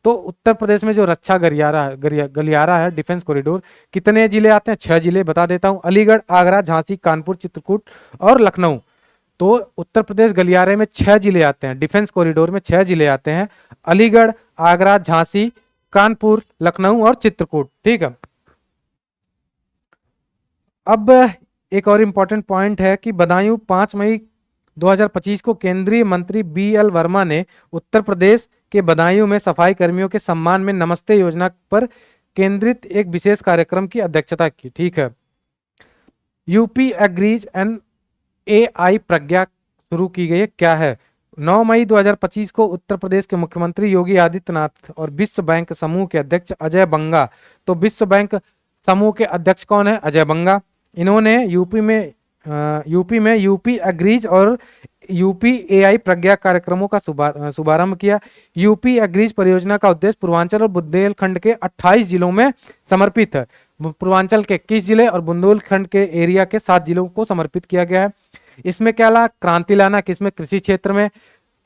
तो उत्तर प्रदेश में जो रक्षा गलियारा है डिफेंस कॉरिडोर, कितने जिले आते हैं? 6 जिले बता देता हूं, अलीगढ़, आगरा, झांसी, कानपुर, चित्रकूट और लखनऊ। तो उत्तर प्रदेश गलियारे में 6 जिले आते हैं, डिफेंस कॉरिडोर में 6 जिले आते हैं, अलीगढ़, आगरा, झांसी, कानपुर, लखनऊ और चित्रकूट। ठीक है। अब एक और इम्पॉर्टेंट पॉइंट है कि बदायूं 5 मई 2025 को केंद्रीय मंत्री BL वर्मा ने उत्तर प्रदेश के बदायूं में सफाई कर्मियों के सम्मान में नमस्ते योजना पर केंद्रित एक विशेष कार्यक्रम की अध्यक्षता की। ठीक है। यूपी एग्रीज एंड AI प्रज्ञा शुरू की गई है, क्या है? 9 मई 2025 को उत्तर प्रदेश के मुख्यमंत्री योगी आदित्यनाथ और विश्व बैंक समूह के अध्यक्ष अजय बंगा, तो विश्व बैंक समूह के अध्यक्ष कौन है? अजय बंगा। इन्होंने यूपी में यूपी एग्रीज और यूपी AI प्रज्ञा कार्यक्रमों का शुभारंभ किया। यूपी एग्रीज परियोजना का उद्देश्य पूर्वांचल और बुंदेलखंड के 28 जिलों में समर्पित है। पूर्वांचल के 21 जिले और बुंदेलखंड के एरिया के 7 जिलों को समर्पित किया गया है। इसमें क्या ला क्रांति लाना, किसमें? कृषि क्षेत्र में।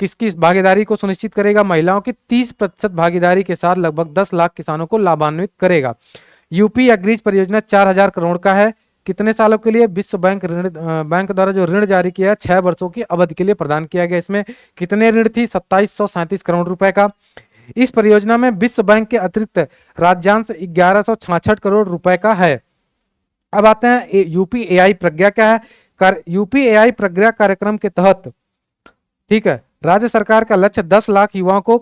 किसकी भागीदारी को सुनिश्चित करेगा? महिलाओं की 30% भागीदारी के साथ लगभग 10 लाख किसानों को लाभान्वित करेगा। यूपी एग्रीज परियोजना 4000 करोड़ का है। कितने सालों के लिए? विश्व बैंक द्वारा जो ऋण जारी किया है 6 वर्षों की अवधि के लिए प्रदान किया गया। इसमें कितने ऋण थी? 2737 करोड़ रुपए का। इस परियोजना में विश्व बैंक के अतिरिक्त राज्यांश 1166 करोड़ रुपए का है। अब आते हैं यूपी AI प्रज्ञा क्या है। यूपी AI प्रज्ञा कार्यक्रम के तहत, ठीक है, राज्य सरकार का लक्ष्य 10 लाख युवाओं को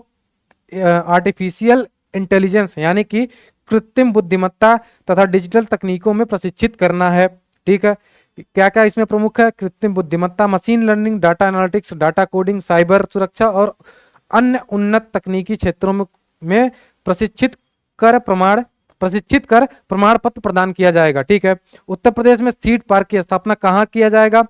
आर्टिफिशियल इंटेलिजेंस यानी कि कृत्रिम बुद्धिमत्ता तथा डिजिटल तकनीकों में प्रशिक्षित करना है। ठीक है। क्या क्या इसमें प्रमुख है? कृत्रिम बुद्धिमत्ता, machine learning, data analytics, data coding, cyber सुरक्षा और अन्य उन्नत तकनीकी क्षेत्रों में प्रशिक्षित कर प्रमाण पत्र प्रदान किया जाएगा। ठीक है। उत्तर प्रदेश में सीड पार्क की स्थापना कहाँ किया जाएगा?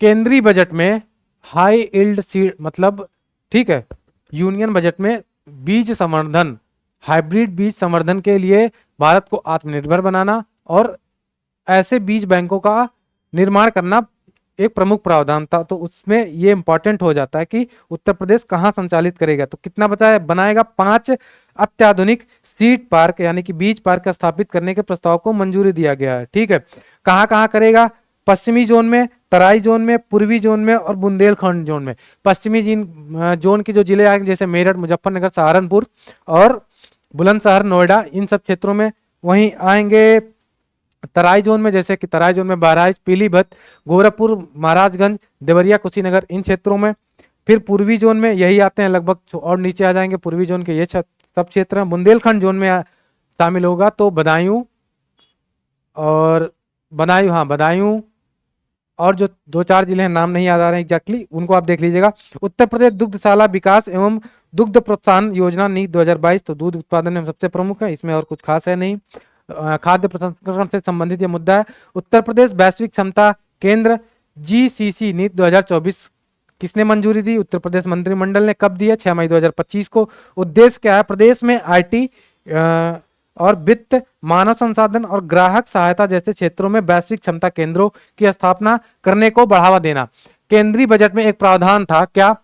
केंद्रीय बजट में हाई यील्ड सीड, मतलब ठीक है, यूनियन बजट में बीज संवर्धन, हाइब्रिड बीज संवर्धन के लिए भारत को आत्मनिर्भर बनाना और ऐसे बीज बैंकों का निर्माण करना एक प्रमुख प्रावधान था। तो उसमें ये इंपॉर्टेंट हो जाता है कि उत्तर प्रदेश कहाँ संचालित करेगा। तो कितना बनाएगा? 5 अत्याधुनिक सीड पार्क यानी कि बीज पार्क स्थापित करने के प्रस्ताव को मंजूरी दिया गया है। ठीक है। कहाँ कहाँ करेगा? पश्चिमी जोन में, तराई जोन में, पूर्वी जोन में और बुंदेलखंड जोन में। पश्चिमी जोन के जो जिले आएंगे जैसे मेरठ, मुजफ्फरनगर, सहारनपुर और बुलंदशहर, नोएडा, इन सब क्षेत्रों में। वहीं आएंगे तराई जोन में, जैसे कि तराई जोन में बहराइच, पीलीभीत, गोरखपुर, महाराजगंज, देवरिया, कुशीनगर, इन क्षेत्रों में। फिर पूर्वी जोन में यही आते हैं लगभग, और नीचे आ जाएंगे पूर्वी जोन के ये सब क्षेत्र हैं। बुंदेलखंड जोन में शामिल होगा तो बदायूं, और जो दो चार जिले हैं, नाम नहीं याद आ रहे हैं एग्जैक्टली, उनको आप देख लीजिएगा। उत्तर प्रदेश दुग्धशाला विकास एवं दुग्ध प्रोत्साहन योजना नीति 2022, तो दूध उत्पादन में सबसे प्रमुख है, इसमें और कुछ खास है नहीं। खाद्य प्रसंस्करण से संबंधित ये मुद्दा है। उत्तर प्रदेश वैश्विक क्षमता केंद्र जीसीसी नीति 2024 किसने मंजूरी दी? उत्तर प्रदेश मंत्रिमंडल ने। कब दिया? 6 मई 2025 को। उद्देश्य क्या है? प्रदेश में आईटी और वित्त, मानव संसाधन और ग्राहक सहायता जैसे क्षेत्रों में वैश्विक क्षमता केंद्रों की स्थापना करने को बढ़ावा देना। केंद्रीय बजट में एक प्रावधान था क्या?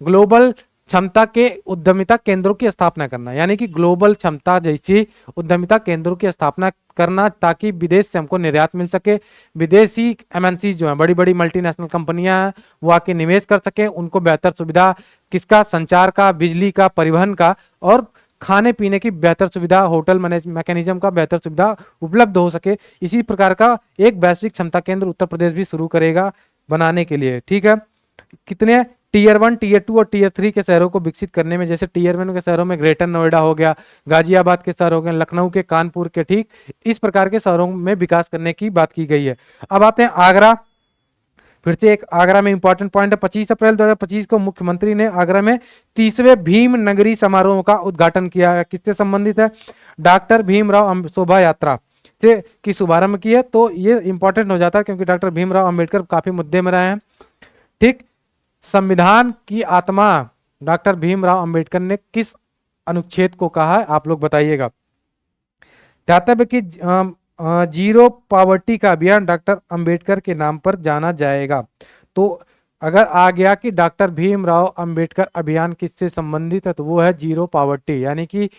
ग्लोबल क्षमता के उद्यमिता केंद्रों की स्थापना करना, यानी कि ग्लोबल क्षमता जैसी उद्यमिता केंद्रों की स्थापना करना, ताकि विदेश से हमको निर्यात मिल सके। विदेशी एमएनसी जो है, बड़ी बड़ी मल्टीनेशनल कंपनियां हैं, वो आके निवेश कर सके, उनको बेहतर सुविधा किसका? संचार का, बिजली का, परिवहन का और खाने पीने की बेहतर सुविधा, होटल मैकेनिज्म का बेहतर सुविधा उपलब्ध हो सके। इसी प्रकार का एक वैश्विक क्षमता केंद्र उत्तर प्रदेश भी शुरू करेगा बनाने के लिए। ठीक है, कितने? टीयर 1, टीयर 2 और टीयर 3 के शहरों को विकसित करने में, जैसे टीयर 1 के शहरों में ग्रेटर नोएडा हो गया, गाजियाबाद के शहर हो गए, लखनऊ के, कानपुर के, ठीक इस प्रकार के शहरों में विकास करने की बात की गई है। अब आते हैं आगरा। फिर से एक आगरा में इंपॉर्टेंट पॉइंट है। 25 अप्रैल 2025 को मुख्यमंत्री ने आगरा में 30वें भीम नगरी समारोह का उद्घाटन किया है। किससे संबंधित है? डॉक्टर भीमराव शोभा यात्रा से की शुभारंभ की है। तो ये इंपॉर्टेंट हो जाता है क्योंकि डॉक्टर भीमराव अंबेडकर काफी मुद्दे में रहे हैं। ठीक, संविधान की आत्मा डॉक्टर भीमराव अंबेडकर ने किस अनुच्छेद को कहा है? आप लोग बताइएगा। दातव्य की जीरो पॉवर्टी का अभियान डॉक्टर अंबेडकर के नाम पर जाना जाएगा। तो अगर आ गया कि डॉक्टर भीमराव अंबेडकर अभियान किससे संबंधित है, तो वो है जीरो पॉवर्टी, यानी कि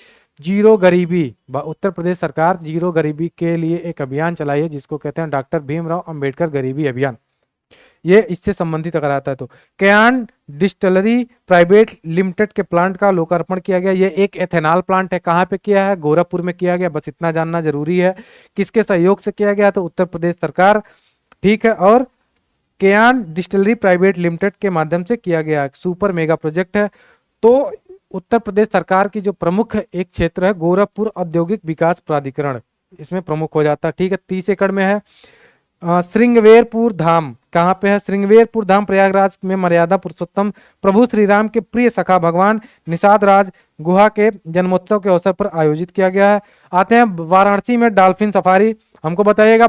जीरो गरीबी। उत्तर प्रदेश सरकार जीरो गरीबी के लिए एक अभियान चलाई है जिसको कहते हैं डॉक्टर भीमराव अंबेडकर गरीबी अभियान। ये इससे संबंधित अगर आता है तो। केयान डिस्टिलरी प्राइवेट लिमिटेड के प्लांट का लोकार्पण किया गया। ये एक एथेनॉल प्लांट है। कहाँ पे किया है? गोरखपुर में किया गया। बस इतना जानना जरूरी है। किसके सहयोग से किया गया? तो उत्तर प्रदेश सरकार। ठीक है, और केयान डिस्टिलरी प्राइवेट लिमिटेड के माध्यम से किया गया। सुपर मेगा प्रोजेक्ट है। तो उत्तर प्रदेश सरकार की जो प्रमुख एक क्षेत्र है गोरखपुर औद्योगिक विकास प्राधिकरण, इसमें प्रमुख हो जाता है। ठीक है, 30 एकड़ में है। श्रृंगवेरपुर धाम कहाँ पे है? श्रृंगवेरपुर धाम प्रयागराज में मर्यादा पुरुषोत्तम प्रभु श्री राम के प्रिय सखा भगवान निषाद राज गुहा के जन्मोत्सव के अवसर पर आयोजित किया गया है। आते हैं वाराणसी में डॉल्फिन सफारी। हमको बताइएगा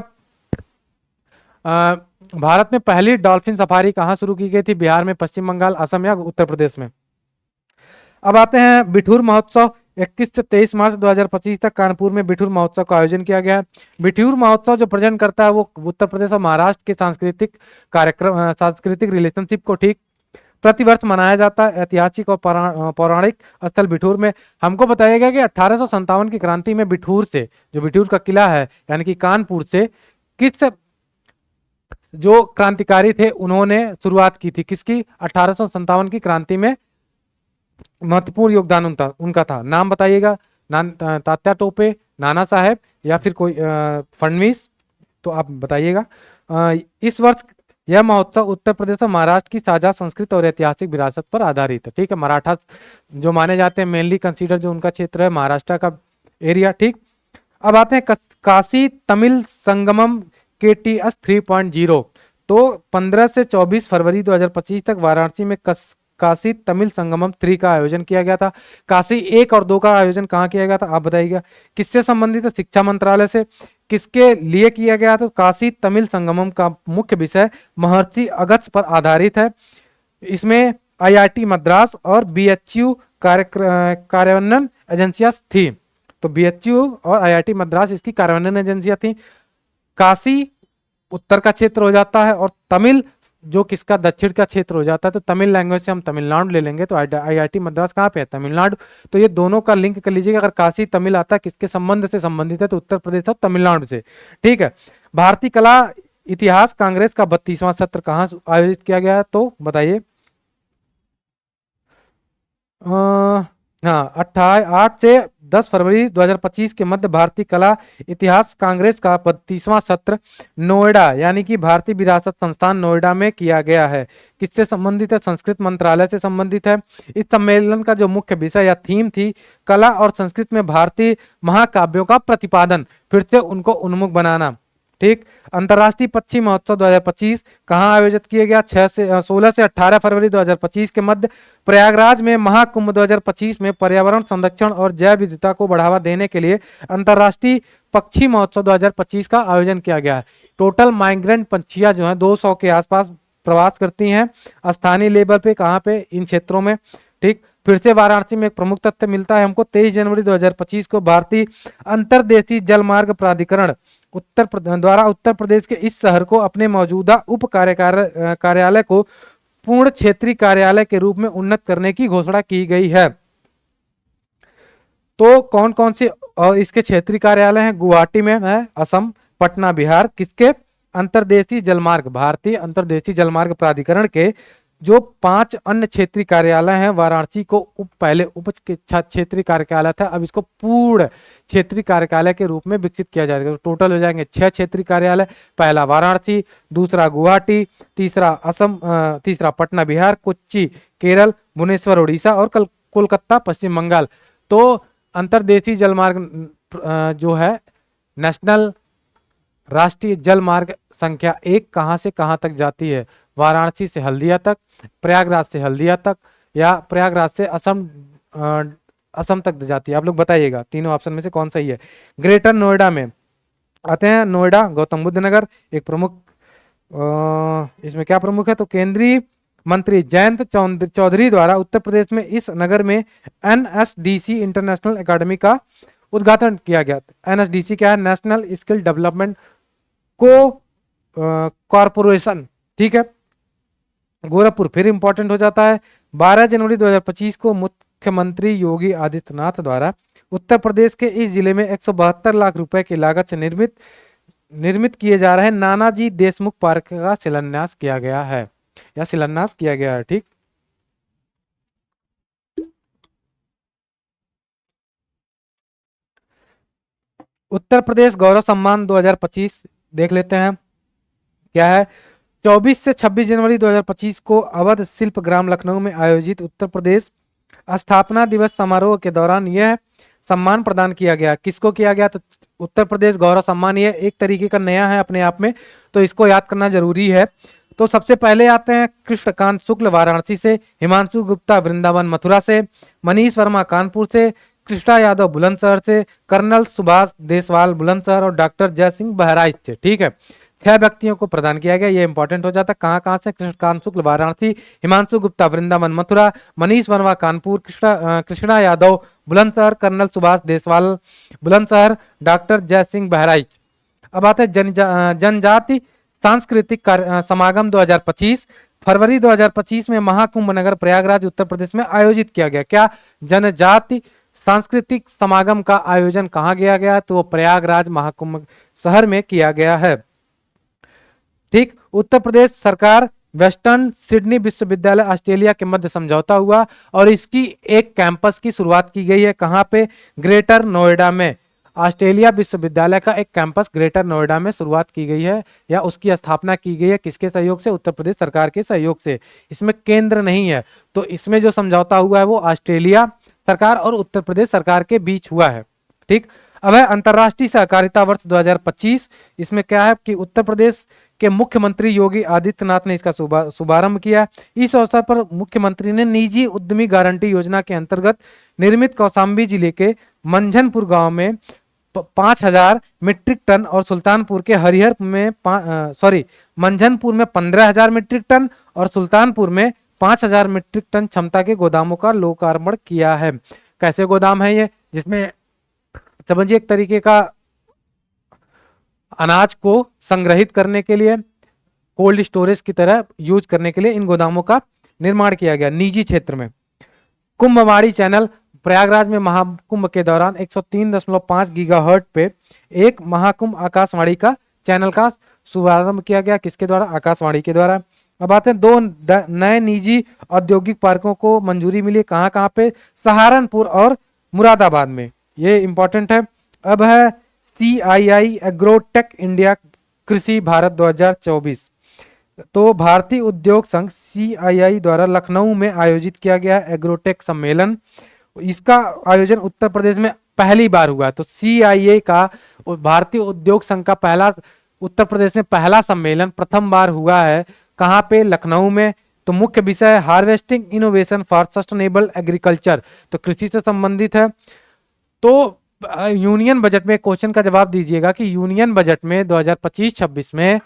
भारत में पहली डॉल्फिन सफारी कहाँ शुरू की गई थी? बिहार में, पश्चिम बंगाल, असम या उत्तर प्रदेश में? अब आते हैं बिठूर महोत्सव। 21 से 23 मार्च 2025 तक कानपुर में बिठूर महोत्सव का आयोजन किया गया है। बिठूर महोत्सव जो प्रेजेंट करता है वो उत्तर प्रदेश और महाराष्ट्र के सांस्कृतिक कार्यक्रम, सांस्कृतिक रिलेशनशिप को ठीक प्रतिवर्ष मनाया जाता है। ऐतिहासिक और पौराणिक स्थल बिठूर में। हमको बताइएगा कि 1857 की क्रांति में बिठूर से, जो बिठूर का किला है यानी कि कानपुर से, किस जो क्रांतिकारी थे उन्होंने शुरुआत की थी? किसकी? 1857 की क्रांति में महत्वपूर्ण योगदान उनका था। नाम बताइएगा। तात्या टोपे, नाना साहेब या फिर कोई फडणवीस? तो आप बताइएगा। इस वर्ष यह महोत्सव उत्तर प्रदेश और महाराष्ट्र की साझा संस्कृत और ऐतिहासिक विरासत पर आधारित है। ठीक है, मराठा जो माने जाते हैं मेनली कंसीडर, जो उनका क्षेत्र है महाराष्ट्र का एरिया। ठीक, अब आते हैं काशी तमिल संगमम KTS 3.0। तो 15 से 24 फरवरी 2025 तक वाराणसी में काशी तमिल संगमम 3 का आयोजन किया गया था। काशी 1 और 2 का आयोजन कहाँ किया गया था? आप बताइएगा। किससे संबंधित है? शिक्षा मंत्रालय से। किसके लिए किया गया? तो काशी तमिल संगमम का मुख्य विषय महर्षि अगस्त्य पर आधारित है। इसमें IIT मद्रास और BHU कार्यान्वयन एजेंसियां थी। तो BHU और IIT मद्रास इसकी कार्यान्वयन एजेंसियां थी। काशी उत्तर का क्षेत्र हो जाता है और तमिल जो किसका? दक्षिण का क्षेत्र हो जाता है। तो तमिल लैंग्वेज से हम तमिलनाडु ले लेंगे। तो IIT मद्रास कहाँ पे है? तमिलनाडु। तो ये दोनों का लिंक कर लीजिएगा। अगर काशी तमिल आता है किसके संबंध से संबंधित है? तो उत्तर प्रदेश और तमिलनाडु से। ठीक है, भारतीय कला इतिहास कांग्रेस का 32वां सत्र कहाँ आयोजित किया गया है? तो बताइए। हाँ, 8 से 10 फरवरी 2025 के मध्य भारतीय कला इतिहास कांग्रेस का 32वां सत्र नोएडा यानी कि भारतीय विरासत संस्थान नोएडा में किया गया है। किससे संबंधित है? संस्कृत मंत्रालय से संबंधित है। इस सम्मेलन का जो मुख्य विषय या थीम थी कला और संस्कृत में भारतीय महाकाव्यों का प्रतिपादन, फिर से उनको उन्मुख बनाना। ठीक। अंतर्राष्ट्रीय पक्षी महोत्सव 2025 कहाँ आयोजित किया गया? 16 से 18 फरवरी 2025 के मध्य प्रयागराज में। महाकुंभ 2025 में पर्यावरण संरक्षण और जैव विविधता को बढ़ावा देने के लिए अंतर्राष्ट्रीय पक्षी महोत्सव 2025 का आयोजन किया गया है। टोटल माइग्रेंट पंछियां जो है 200 के आसपास प्रवास करती हैं स्थानीय लेवल पे, कहाँ पे? इन क्षेत्रों में। ठीक। फिर से वाराणसी में एक प्रमुख तथ्य मिलता है हमको। 23 जनवरी 2025 को भारतीय अंतर्देशीय जलमार्ग प्राधिकरण द्वारा उत्तर प्रदेश के इस शहर को अपने मौजूदा उप कार्यालय को पूर्ण क्षेत्रीय कार्यालय के रूप में उन्नत करने की घोषणा की गई है। तो कौन कौन से और इसके क्षेत्रीय कार्यालय हैं? गुवाहाटी में है, असम, पटना बिहार। किसके? अंतर्देशीय जलमार्ग, भारतीय अंतर्देशीय जलमार्ग प्राधिकरण के जो 5 अन्य क्षेत्रीय कार्यालय हैं। वाराणसी को पहले उप क्षेत्रीय कार्यालय था, अब इसको पूर्ण क्षेत्रीय कार्यालय के रूप में विकसित किया जाएगा। तो टोटल हो जाएंगे 6 क्षेत्रीय कार्यालय। पहला वाराणसी, दूसरा गुवाहाटी, तीसरा असम, तीसरा पटना बिहार, कोच्चि केरल, भुवनेश्वर उड़ीसा और कोलकाता पश्चिम बंगाल। तो अंतर्देशीय जलमार्ग जो है नेशनल राष्ट्रीय जल मार्ग संख्या 1 कहां से कहां तक जाती है? वाराणसी से हल्दिया तक, प्रयागराज से हल्दिया तक, या प्रयागराज से असम तक जाती है? आप लोग बताइएगा तीनों ऑप्शन में से कौन सही है। ग्रेटर नोएडा में आते हैं, नोएडा, गौतम बुद्ध नगर एक प्रमुख, इसमें क्या प्रमुख है? तो केंद्रीय मंत्री जयंत चौधरी द्वारा उत्तर प्रदेश में इस नगर में एनएसडीसी इंटरनेशनल एकेडमी का उद्घाटन किया गया। एनएसडीसी क्या है? नेशनल स्किल डेवलपमेंट को कॉरपोरेशन। ठीक है। गोरखपुर फिर इंपॉर्टेंट हो जाता है। 12 जनवरी 2025 को मुख्यमंत्री योगी आदित्यनाथ द्वारा उत्तर प्रदेश के इस जिले में 172 लाख रुपए की लागत से निर्मित किए जा रहे नानाजी देशमुख पार्क का शिलान्यास किया गया है, या शिलान्यास किया गया है। ठीक। उत्तर प्रदेश गौरव सम्मान 2025 देख लेते हैं क्या है। 24 से 26 जनवरी 2025 को अवध शिल्प ग्राम लखनऊ में आयोजित उत्तर प्रदेश स्थापना दिवस समारोह के दौरान यह सम्मान प्रदान किया गया। किसको किया गया? तो उत्तर प्रदेश गौरव सम्मान। ये एक तरीके का नया है अपने आप में, तो इसको याद करना जरूरी है। तो सबसे पहले आते हैं कृष्णकांत शुक्ल वाराणसी से, हिमांशु गुप्ता वृंदावन मथुरा से, मनीष वर्मा कानपुर से, कृष्णा यादव बुलंदशहर से, कर्नल सुभाष देसवाल बुलंदशहर और डॉक्टर जय सिंह बहराइच से। ठीक है। 6 व्यक्तियों को प्रदान किया गया। ये इंपॉर्टेंट हो जाता है। कहाँ कहाँ से? कृष्णकांत शुक्ल वाराणसी, हिमांशु गुप्ता वृंदावन मथुरा, मनीष वर्मा कानपुर, कृष्णा यादव बुलंदशहर, कर्नल सुभाष देसवाल बुलंदशहर, डॉक्टर जय सिंह बहराइच। अब आते हैं जनजाति सांस्कृतिक समागम 2025। फरवरी 2025 में महाकुंभ नगर प्रयागराज उत्तर प्रदेश में आयोजित किया गया। क्या? जनजाति सांस्कृतिक समागम का आयोजन कहाँ किया गया? तो प्रयागराज महाकुंभ शहर में किया गया है। ठीक। उत्तर प्रदेश सरकार वेस्टर्न सिडनी विश्वविद्यालय ऑस्ट्रेलिया के मध्य समझौता हुआ और इसकी एक कैंपस की शुरुआत की गई है। कहाँ पे? ग्रेटर नोएडा में। ऑस्ट्रेलिया विश्वविद्यालय का एक कैंपस ग्रेटर नोएडा में शुरुआत की गई है, या उसकी स्थापना की गई है। किसके सहयोग से? उत्तर प्रदेश सरकार के सहयोग से। इसमें केंद्र नहीं है, तो इसमें जो समझौता हुआ है वो ऑस्ट्रेलिया सरकार और उत्तर प्रदेश सरकार के बीच हुआ है। ठीक। अब है अंतर्राष्ट्रीय सहकारिता वर्ष 2025। इसमें क्या है कि उत्तर प्रदेश के मुख्यमंत्री योगी आदित्यनाथ ने इसका शुभारंभ किया। इस अवसर पर मुख्यमंत्री ने निजी उद्यमी गारंटी योजना के अंतर्गत निर्मित कौशाम्बी जिले के मंझनपुर गांव में 5,000 मीट्रिक टन और सुल्तानपुर के हरिहर में मंझनपुर में 15,000 मीट्रिक टन और सुल्तानपुर में 5,000 मीट्रिक टन क्षमता के गोदामों का लोकार्पण किया है। कैसे गोदाम है ये? जिसमें समझिए एक तरीके का अनाज को संग्रहित करने के लिए, कोल्ड स्टोरेज की तरह यूज करने के लिए इन गोदामों का निर्माण किया गया निजी क्षेत्र में। कुंभवाड़ी चैनल प्रयागराज में महाकुंभ के दौरान 103.5 गीगाहर्ट्ज पे एक महाकुंभ आकाशवाणी का चैनल का शुभारंभ किया गया। किसके द्वारा? आकाशवाणी के द्वारा। अब आते हैं 2 नए निजी औद्योगिक पार्कों को मंजूरी मिली। कहाँ कहाँ पे? सहारनपुर और मुरादाबाद में। ये इंपॉर्टेंट है। अब है CII एग्रोटेक इंडिया कृषि भारत 2024। तो भारतीय उद्योग संघ CII द्वारा लखनऊ में आयोजित किया गया एग्रोटेक सम्मेलन। इसका आयोजन उत्तर प्रदेश में पहली बार हुआ। तो CII का भारतीय उद्योग संघ का पहला उत्तर प्रदेश में पहला सम्मेलन प्रथम बार हुआ है कहाँ पे, लखनऊ में। तो मुख्य विषय है harvesting innovation for sustainable agriculture, तो कृषि से संबंधित है। तो यूनियन बजट में क्वेश्चन का जवाब दीजिएगा कि यूनियन बजट में 2025-26 में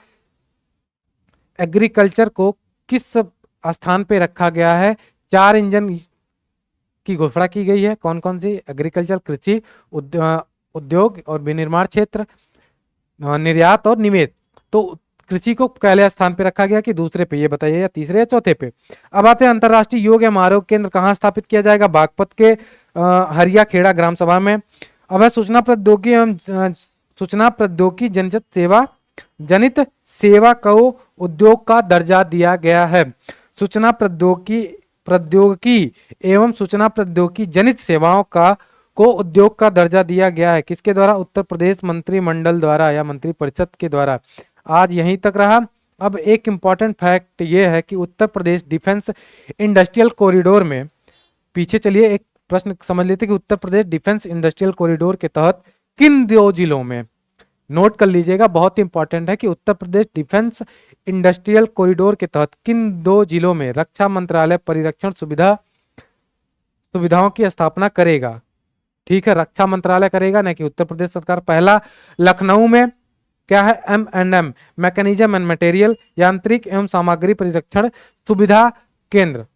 एग्रीकल्चर को किस स्थान पे रखा गया है। 4 इंजन की घोषणा की गई है, कौन कौन सी, एग्रीकल्चर, कृषि, उद्योग और विनिर्माण क्षेत्र, निर्यात और निवेश। तो कृषि को पहले स्थान पे रखा गया कि दूसरे पे, ये बताइए, या तीसरे या चौथे पे। अब आते हैं अंतर्राष्ट्रीय योग एवं आरोग्य केंद्र कहाँ स्थापित किया जाएगा, बागपत के हरिया खेड़ा ग्राम सभा में। अब है सूचना प्रौद्योगिकी एवं सूचना प्रौद्योगिकी जनित सेवा को उद्योग का दर्जा दिया गया है। सूचना प्रौद्योगिकी एवं सूचना प्रौद्योगिकी जनित सेवाओं को उद्योग का दर्जा दिया गया है, किसके द्वारा, उत्तर प्रदेश मंत्रिमंडल द्वारा या मंत्रिपरिषद के द्वारा। आज यहीं तक रहा। अब एक इंपॉर्टेंट फैक्ट ये है कि Uttar Pradesh defence industrial corridor में, पीछे चलिए एक प्रश्न समझ लेते कि Uttar Pradesh defence industrial corridor के तहत किन 2 जिलों में, नोट कर लीजिएगा, बहुत इंपॉर्टेंट है कि Uttar Pradesh defence industrial corridor के तहत किन 2 जिलों में रक्षा मंत्रालय परिरक्षण सुविधाओं की स्थापना करेगा। ठीक है, रक्षा मंत्रालय करेगा, ना कि उत्तर प्रदेश सरकार। पहला लखनऊ में क्या है, M&M मैकेनिज्म एंड मटेरियल, यांत्रिक एवं सामग्री परीक्षण सुविधा केंद्र।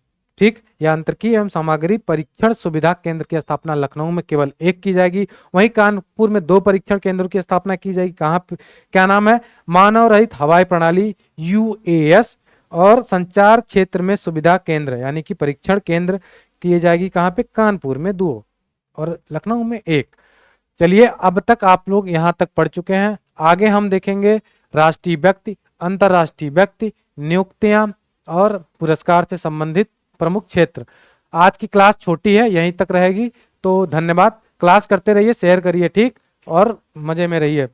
ठीक, यांत्रिकी एवं सामग्री परीक्षण सुविधा केंद्र की स्थापना लखनऊ में केवल 1 की जाएगी। वहीं कानपुर में 2 परीक्षण केंद्रों की स्थापना की जाएगी। कहाँ, क्या नाम है, मानव रहित हवाई प्रणाली UAS और संचार क्षेत्र में सुविधा केंद्र, यानी कि परीक्षण केंद्र किए जाएगी कहाँ पे, कानपुर में 2 और लखनऊ में 1। चलिए, अब तक आप लोग यहाँ तक पढ़ चुके हैं। आगे हम देखेंगे राष्ट्रीय व्यक्ति, अंतर्राष्ट्रीय व्यक्ति, नियुक्तियां और पुरस्कार से संबंधित प्रमुख क्षेत्र। आज की क्लास छोटी है, यहीं तक रहेगी। तो धन्यवाद, क्लास करते रहिए, शेयर करिए, ठीक, और मजे में रहिए।